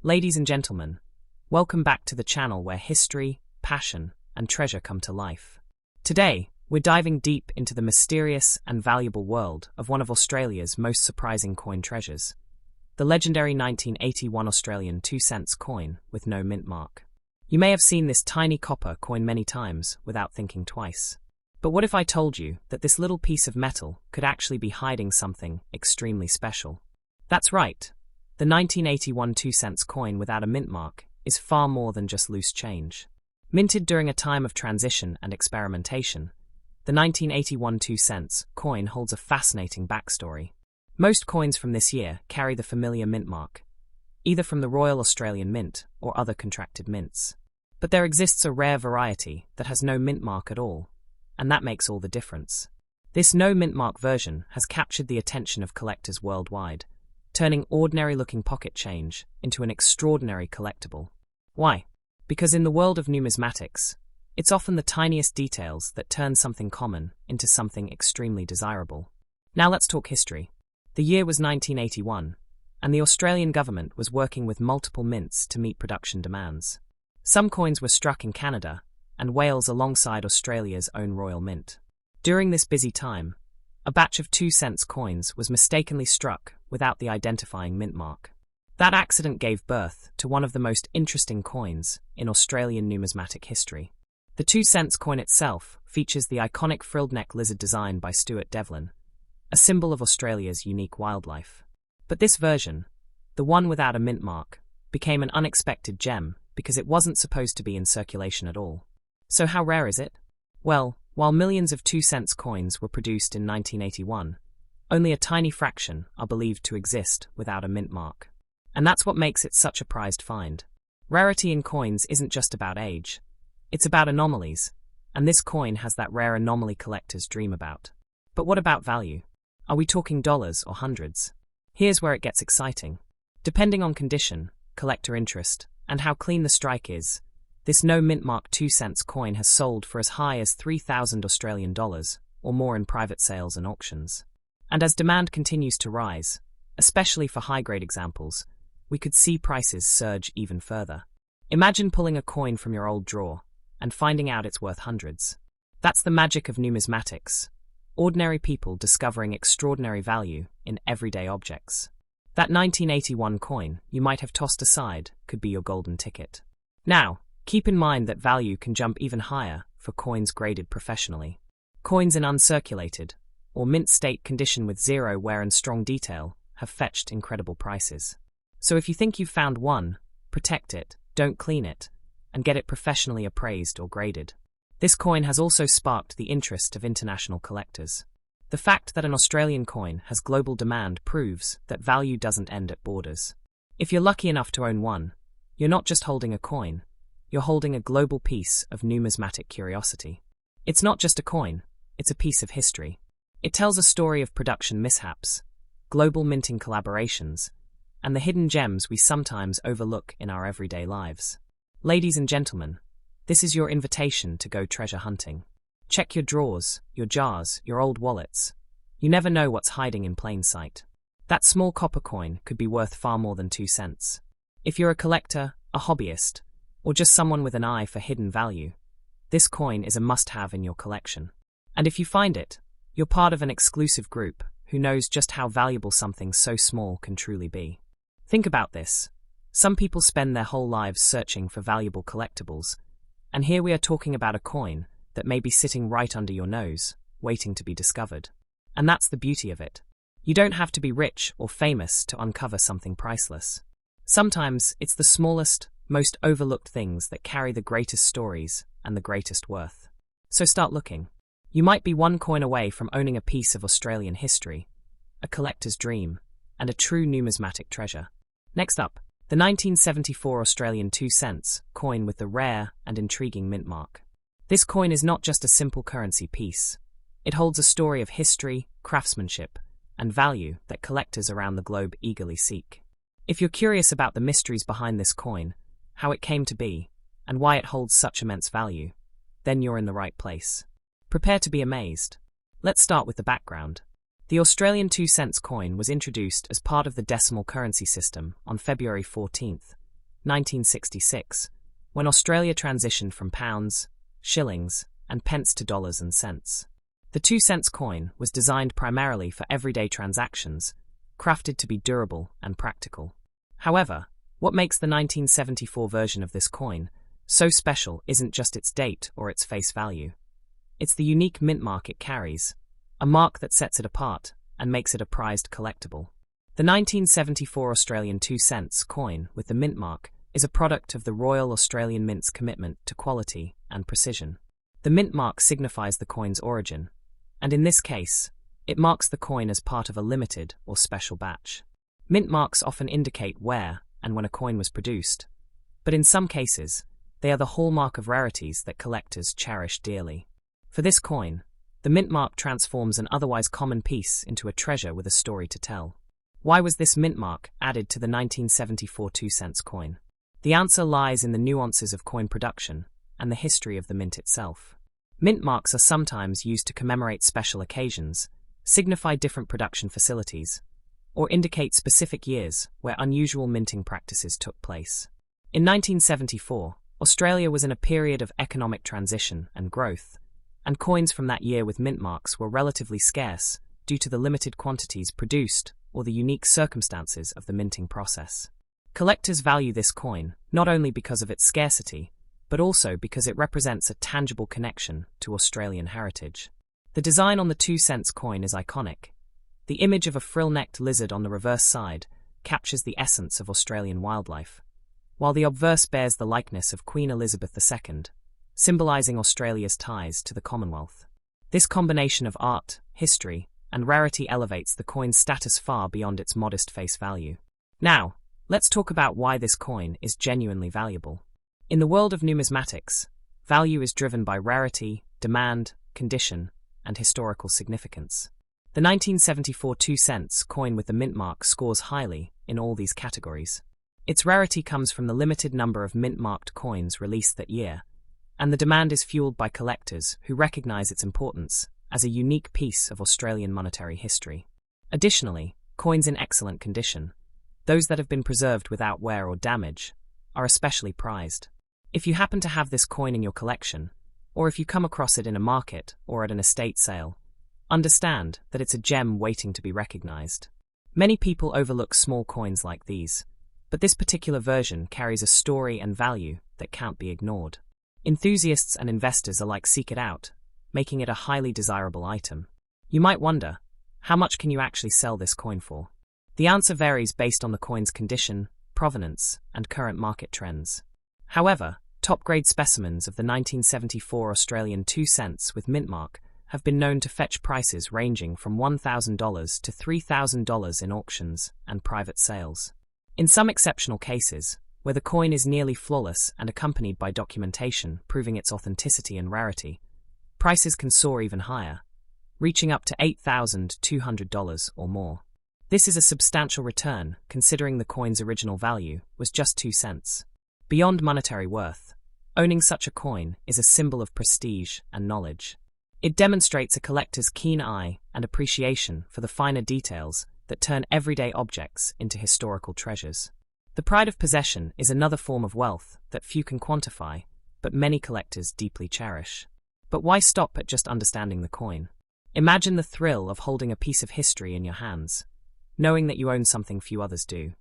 Ladies and gentlemen, welcome back to the channel where history, passion, and treasure come to life. Today, we're diving deep into the mysterious and valuable world of one of Australia's most surprising coin treasures, the legendary 1981 Australian 2-cents coin with no mint mark. You may have seen this tiny copper coin many times without thinking twice. But what if I told you that this little piece of metal could actually be hiding something extremely special? That's right. The 1981 2-cents coin without a mint mark is far more than just loose change. Minted during a time of transition and experimentation, the 1981 2-cents coin holds a fascinating backstory. Most coins from this year carry the familiar mint mark, either from the Royal Australian Mint or other contracted mints. But there exists a rare variety that has no mint mark at all, and that makes all the difference. This no mint mark version has captured the attention of collectors worldwide, turning ordinary-looking pocket change into an extraordinary collectible. Why? Because in the world of numismatics, it's often the tiniest details that turn something common into something extremely desirable. Now let's talk history. The year was 1981, and the Australian government was working with multiple mints to meet production demands. Some coins were struck in Canada and Wales alongside Australia's own Royal Mint. During this busy time, a batch of 2-cents coins was mistakenly struck without the identifying mint mark. That accident gave birth to one of the most interesting coins in Australian numismatic history. The 2-cents coin itself features the iconic frilled neck lizard design by Stuart Devlin, a symbol of Australia's unique wildlife. But this version, the one without a mint mark, became an unexpected gem because it wasn't supposed to be in circulation at all. So how rare is it? Well, while millions of 2-cents coins were produced in 1981, only a tiny fraction are believed to exist without a mint mark. And that's what makes it such a prized find. Rarity in coins isn't just about age. It's about anomalies, and this coin has that rare anomaly collectors dream about. But what about value? Are we talking dollars or hundreds? Here's where it gets exciting. Depending on condition, collector interest, and how clean the strike is, this no mint mark 2-cents coin has sold for as high as 3,000 Australian dollars or more in private sales and auctions. And as demand continues to rise, especially for high-grade examples, we could see prices surge even further. Imagine pulling a coin from your old drawer and finding out it's worth hundreds. That's the magic of numismatics. Ordinary people discovering extraordinary value in everyday objects. That 1981 coin you might have tossed aside could be your golden ticket. Now, keep in mind that value can jump even higher for coins graded professionally. Coins in uncirculated or mint state condition with zero wear and strong detail have fetched incredible prices. So if you think you've found one, protect it, don't clean it, and get it professionally appraised or graded. This coin has also sparked the interest of international collectors. The fact that an Australian coin has global demand proves that value doesn't end at borders. If you're lucky enough to own one, you're not just holding a coin, you're holding a global piece of numismatic curiosity. It's not just a coin, it's a piece of history. It tells a story of production mishaps, global minting collaborations, and the hidden gems we sometimes overlook in our everyday lives. Ladies and gentlemen, this is your invitation to go treasure hunting. Check your drawers, your jars, your old wallets. You never know what's hiding in plain sight. That small copper coin could be worth far more than 2 cents. If you're a collector, a hobbyist, or just someone with an eye for hidden value, this coin is a must-have in your collection. And if you find it, you're part of an exclusive group who knows just how valuable something so small can truly be. Think about this. Some people spend their whole lives searching for valuable collectibles, and here we are talking about a coin that may be sitting right under your nose, waiting to be discovered. And that's the beauty of it. You don't have to be rich or famous to uncover something priceless. Sometimes it's the smallest, most overlooked things that carry the greatest stories and the greatest worth. So start looking. You might be one coin away from owning a piece of Australian history, a collector's dream, and a true numismatic treasure. Next up, the 1974 Australian 2-cents coin with the rare and intriguing mint mark. This coin is not just a simple currency piece. It holds a story of history, craftsmanship, and value that collectors around the globe eagerly seek. If you're curious about the mysteries behind this coin, how it came to be, and why it holds such immense value, then you're in the right place. Prepare to be amazed. Let's start with the background. The Australian 2-cents coin was introduced as part of the decimal currency system on February 14, 1966, when Australia transitioned from pounds, shillings, and pence to dollars and cents. The 2-cent coin was designed primarily for everyday transactions, crafted to be durable and practical. However, what makes the 1974 version of this coin so special isn't just its date or its face value. It's the unique mint mark it carries, a mark that sets it apart and makes it a prized collectible. The 1974 Australian 2-cent coin with the mint mark is a product of the Royal Australian Mint's commitment to quality and precision. The mint mark signifies the coin's origin, and in this case, it marks the coin as part of a limited or special batch. Mint marks often indicate where and when a coin was produced, but in some cases, they are the hallmark of rarities that collectors cherish dearly. For this coin, the mint mark transforms an otherwise common piece into a treasure with a story to tell. Why was this mint mark added to the 1974 2-cent coin? The answer lies in the nuances of coin production and the history of the mint itself. Mint marks are sometimes used to commemorate special occasions, signify different production facilities, or indicate specific years where unusual minting practices took place. In 1974, Australia was in a period of economic transition and growth, and coins from that year with mint marks were relatively scarce due to the limited quantities produced or the unique circumstances of the minting process. Collectors value this coin not only because of its scarcity, but also because it represents a tangible connection to Australian heritage. The design on the 2-cent coin is iconic. The image of a frill-necked lizard on the reverse side captures the essence of Australian wildlife, while the obverse bears the likeness of Queen Elizabeth II, symbolising Australia's ties to the Commonwealth. This combination of art, history, and rarity elevates the coin's status far beyond its modest face value. Now, let's talk about why this coin is genuinely valuable. In the world of numismatics, value is driven by rarity, demand, condition, and historical significance. The 1974 2-cent coin with the mint mark scores highly in all these categories. Its rarity comes from the limited number of mint-marked coins released that year, and the demand is fueled by collectors who recognise its importance as a unique piece of Australian monetary history. Additionally, coins in excellent condition, those that have been preserved without wear or damage, are especially prized. If you happen to have this coin in your collection, or if you come across it in a market or at an estate sale, understand that it's a gem waiting to be recognized. Many people overlook small coins like these, but this particular version carries a story and value that can't be ignored. Enthusiasts and investors alike seek it out, making it a highly desirable item. You might wonder, how much can you actually sell this coin for? The answer varies based on the coin's condition, provenance, and current market trends. However, top-grade specimens of the 1974 Australian 2-cent with mint mark have been known to fetch prices ranging from $1,000 to $3,000 in auctions and private sales. In some exceptional cases, where the coin is nearly flawless and accompanied by documentation proving its authenticity and rarity, prices can soar even higher, reaching up to $8,200 or more. This is a substantial return, considering the coin's original value was just 2 cents. Beyond monetary worth, owning such a coin is a symbol of prestige and knowledge. It demonstrates a collector's keen eye and appreciation for the finer details that turn everyday objects into historical treasures. The pride of possession is another form of wealth that few can quantify, but many collectors deeply cherish. But why stop at just understanding the coin? Imagine the thrill of holding a piece of history in your hands, knowing that you own something few others do.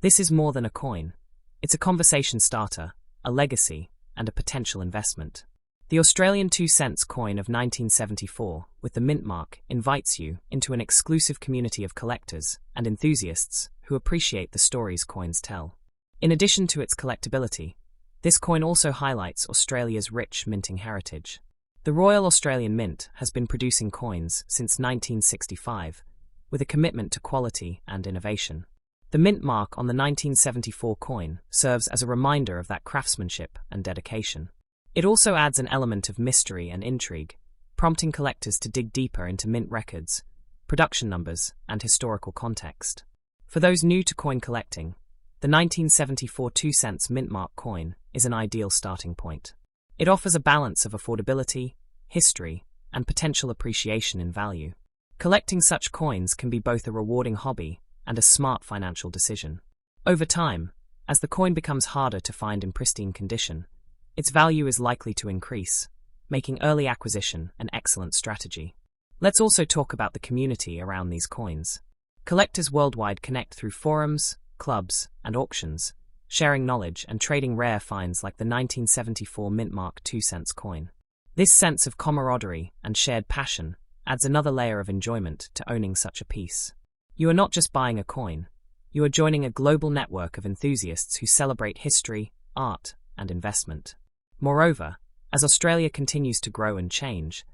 This is more than a coin. It's a conversation starter, a legacy, and a potential investment. The Australian 2-cent coin of 1974, with the mint mark, invites you into an exclusive community of collectors and enthusiasts who appreciate the stories coins tell. In addition to its collectability, this coin also highlights Australia's rich minting heritage. The Royal Australian Mint has been producing coins since 1965, with a commitment to quality and innovation. The mint mark on the 1974 coin serves as a reminder of that craftsmanship and dedication. It also adds an element of mystery and intrigue, prompting collectors to dig deeper into mint records, production numbers, and historical context. For those new to coin collecting, the 1974 2-cent mint mark coin is an ideal starting point. It offers a balance of affordability, history, and potential appreciation in value. Collecting such coins can be both a rewarding hobby and a smart financial decision. Over time, As the coin becomes harder to find in pristine condition, its value is likely to increase, making early acquisition an excellent strategy. Let's also talk about the community around these coins. Collectors worldwide connect through forums, clubs, and auctions, sharing knowledge and trading rare finds like the 1974 mint mark 2-cents coin. This sense of camaraderie and shared passion adds another layer of enjoyment to owning such a piece. You are not just buying a coin, you are joining a global network of enthusiasts who celebrate history, art, and investment. Moreover, as Australia continues to grow and change,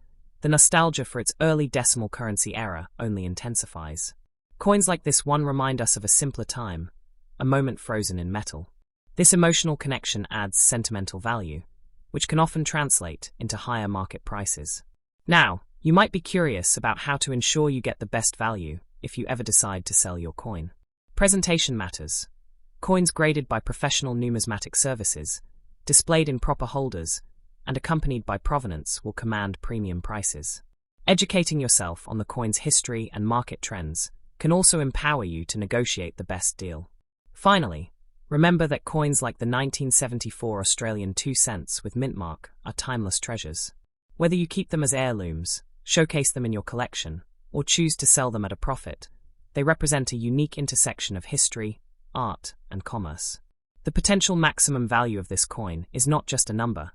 the nostalgia for its early decimal currency era only intensifies. Coins like this one remind us of a simpler time, a moment frozen in metal. This emotional connection adds sentimental value, which can often translate into higher market prices. Now, you might be curious about how to ensure you get the best value if you ever decide to sell your coin. Presentation matters. Coins graded by professional numismatic services, displayed in proper holders, and accompanied by provenance will command premium prices. Educating yourself on the coin's history and market trends can also empower you to negotiate the best deal. Finally, remember that coins like the 1974 Australian 2 cents with mint mark are timeless treasures. Whether you keep them as heirlooms, showcase them in your collection, or choose to sell them at a profit, they represent a unique intersection of history, art, and commerce. The potential maximum value of this coin is not just a number,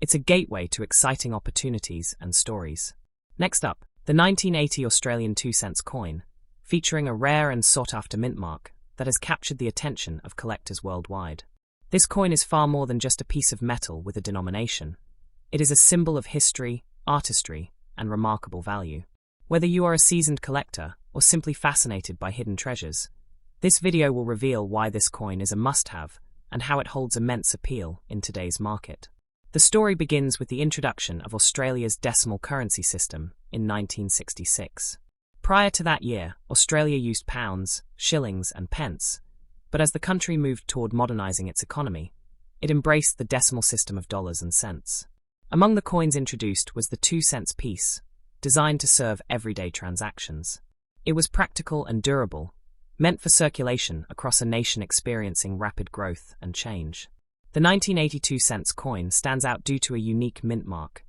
it's a gateway to exciting opportunities and stories. Next up, the 1980 Australian 2 cents coin, featuring a rare and sought-after mint mark that has captured the attention of collectors worldwide. This coin is far more than just a piece of metal with a denomination. It is a symbol of history, artistry, and remarkable value. Whether you are a seasoned collector or simply fascinated by hidden treasures, this video will reveal why this coin is a must-have and how it holds immense appeal in today's market. The story begins with the introduction of Australia's decimal currency system in 1966. Prior to that year, Australia used pounds, shillings, and pence, but as the country moved toward modernising its economy, it embraced the decimal system of dollars and cents. Among the coins introduced was the 2 cents piece, designed to serve everyday transactions. It was practical and durable, meant for circulation across a nation experiencing rapid growth and change. The 1982 cents coin stands out due to a unique mint mark,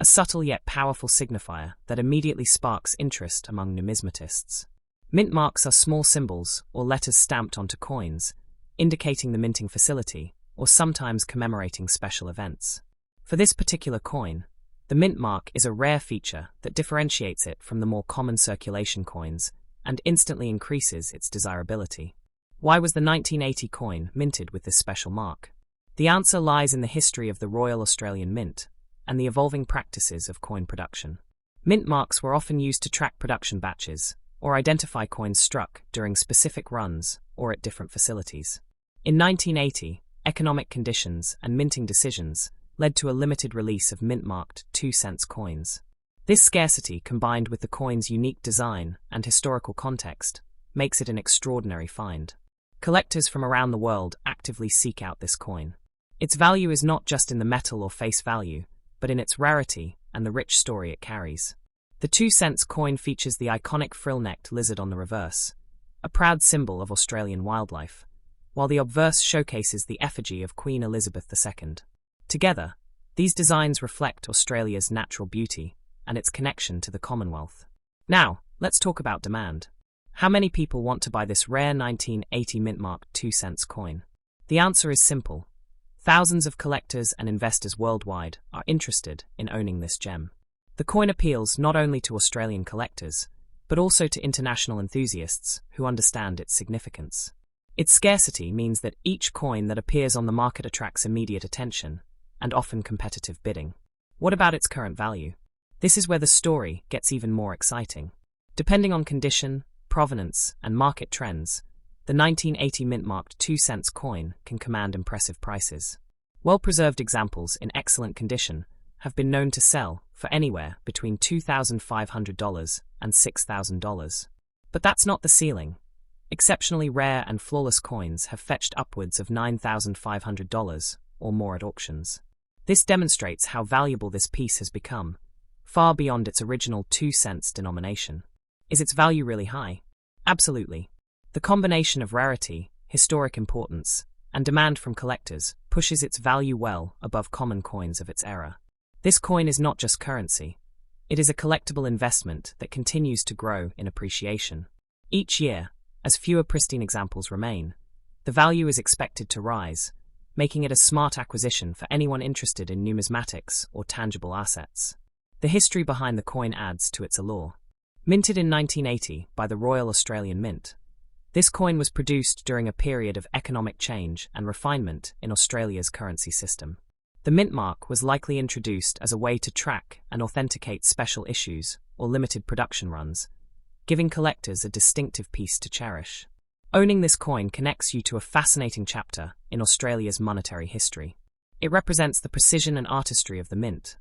a subtle yet powerful signifier that immediately sparks interest among numismatists. Mint marks are small symbols or letters stamped onto coins, indicating the minting facility, or sometimes commemorating special events. For this particular coin, the mint mark is a rare feature that differentiates it from the more common circulation coins and instantly increases its desirability. Why was the 1980 coin minted with this special mark? The answer lies in the history of the Royal Australian Mint and the evolving practices of coin production. Mint marks were often used to track production batches or identify coins struck during specific runs or at different facilities. In 1980, economic conditions and minting decisions led to a limited release of mint-marked 2 cents coins. This scarcity, combined with the coin's unique design and historical context, makes it an extraordinary find. Collectors from around the world actively seek out this coin. Its value is not just in the metal or face value, but in its rarity and the rich story it carries. The 2 cents coin features the iconic frill-necked lizard on the reverse, a proud symbol of Australian wildlife, while the obverse showcases the effigy of Queen Elizabeth II. Together, these designs reflect Australia's natural beauty and its connection to the Commonwealth. Now, let's talk about demand. How many people want to buy this rare 1980 mint-marked 2 cents coin? The answer is simple. Thousands of collectors and investors worldwide are interested in owning this gem. The coin appeals not only to Australian collectors, but also to international enthusiasts who understand its significance. Its scarcity means that each coin that appears on the market attracts immediate attention, and often competitive bidding. What about its current value? This is where the story gets even more exciting. Depending on condition, provenance, and market trends, the 1980 mint-marked 2 cents coin can command impressive prices. Well-preserved examples in excellent condition have been known to sell for anywhere between $2,500 and $6,000. But that's not the ceiling. Exceptionally rare and flawless coins have fetched upwards of $9,500 or more at auctions. This demonstrates how valuable this piece has become, far beyond its original 2 cents denomination. Is its value really high? Absolutely. The combination of rarity, historic importance, and demand from collectors pushes its value well above common coins of its era. This coin is not just currency. It is a collectible investment that continues to grow in appreciation. Each year, as fewer pristine examples remain, the value is expected to rise, making it a smart acquisition for anyone interested in numismatics or tangible assets. The history behind the coin adds to its allure. Minted in 1980 by the Royal Australian Mint, this coin was produced during a period of economic change and refinement in Australia's currency system. The mint mark was likely introduced as a way to track and authenticate special issues or limited production runs, giving collectors a distinctive piece to cherish. Owning this coin connects you to a fascinating chapter in Australia's monetary history. It represents the precision and artistry of the mint,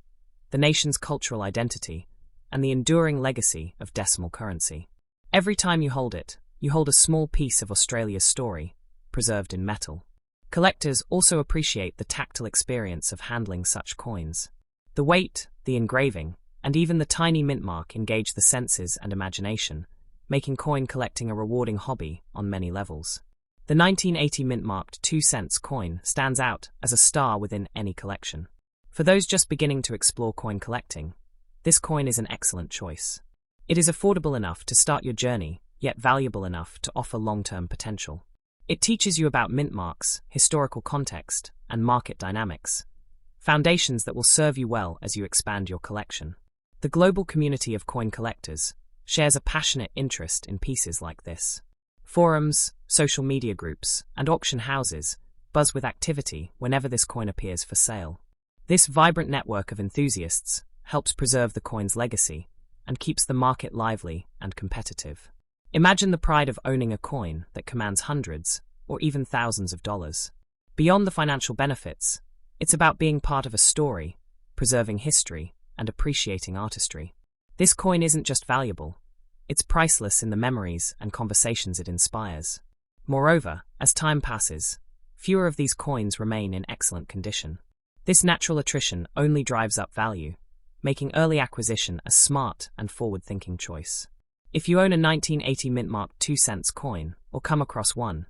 the nation's cultural identity, and the enduring legacy of decimal currency. Every time you hold it, you hold a small piece of Australia's story, preserved in metal. Collectors also appreciate the tactile experience of handling such coins. The weight, the engraving, and even the tiny mint mark engage the senses and imagination, making coin collecting a rewarding hobby on many levels. The 1980 mint-marked 2-cent coin stands out as a star within any collection. For those just beginning to explore coin collecting, this coin is an excellent choice. It is affordable enough to start your journey, yet valuable enough to offer long-term potential. It teaches you about mint marks, historical context, and market dynamics, foundations that will serve you well as you expand your collection. The global community of coin collectors shares a passionate interest in pieces like this. Forums, social media groups, and auction houses buzz with activity whenever this coin appears for sale. This vibrant network of enthusiasts helps preserve the coin's legacy and keeps the market lively and competitive. Imagine the pride of owning a coin that commands hundreds or even thousands of dollars. Beyond the financial benefits, it's about being part of a story, preserving history, and appreciating artistry. This coin isn't just valuable, it's priceless in the memories and conversations it inspires. Moreover, as time passes, fewer of these coins remain in excellent condition. This natural attrition only drives up value, making early acquisition a smart and forward-thinking choice. If you own a 1980 mint-marked 2-cent coin or come across one,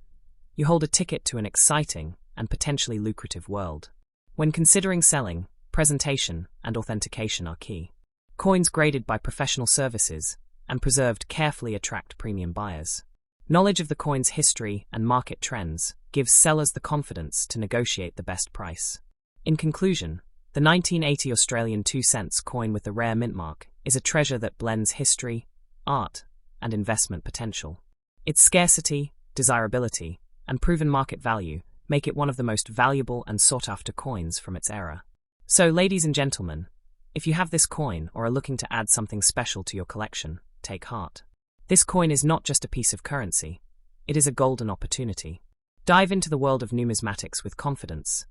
you hold a ticket to an exciting and potentially lucrative world. When considering selling, presentation and authentication are key. Coins graded by professional services and preserved carefully attract premium buyers. Knowledge of the coin's history and market trends gives sellers the confidence to negotiate the best price. In conclusion, the 1980 Australian 2-cent coin with the rare mint mark is a treasure that blends history, art, and investment potential. Its scarcity, desirability, and proven market value make it one of the most valuable and sought-after coins from its era. So, ladies and gentlemen, if you have this coin or are looking to add something special to your collection, take heart. This coin is not just a piece of currency, it is a golden opportunity. Dive into the world of numismatics with confidence,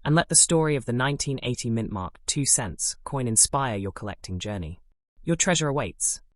and let the story of the 1980 mint-marked 2-cent coin inspire your collecting journey. Your treasure awaits.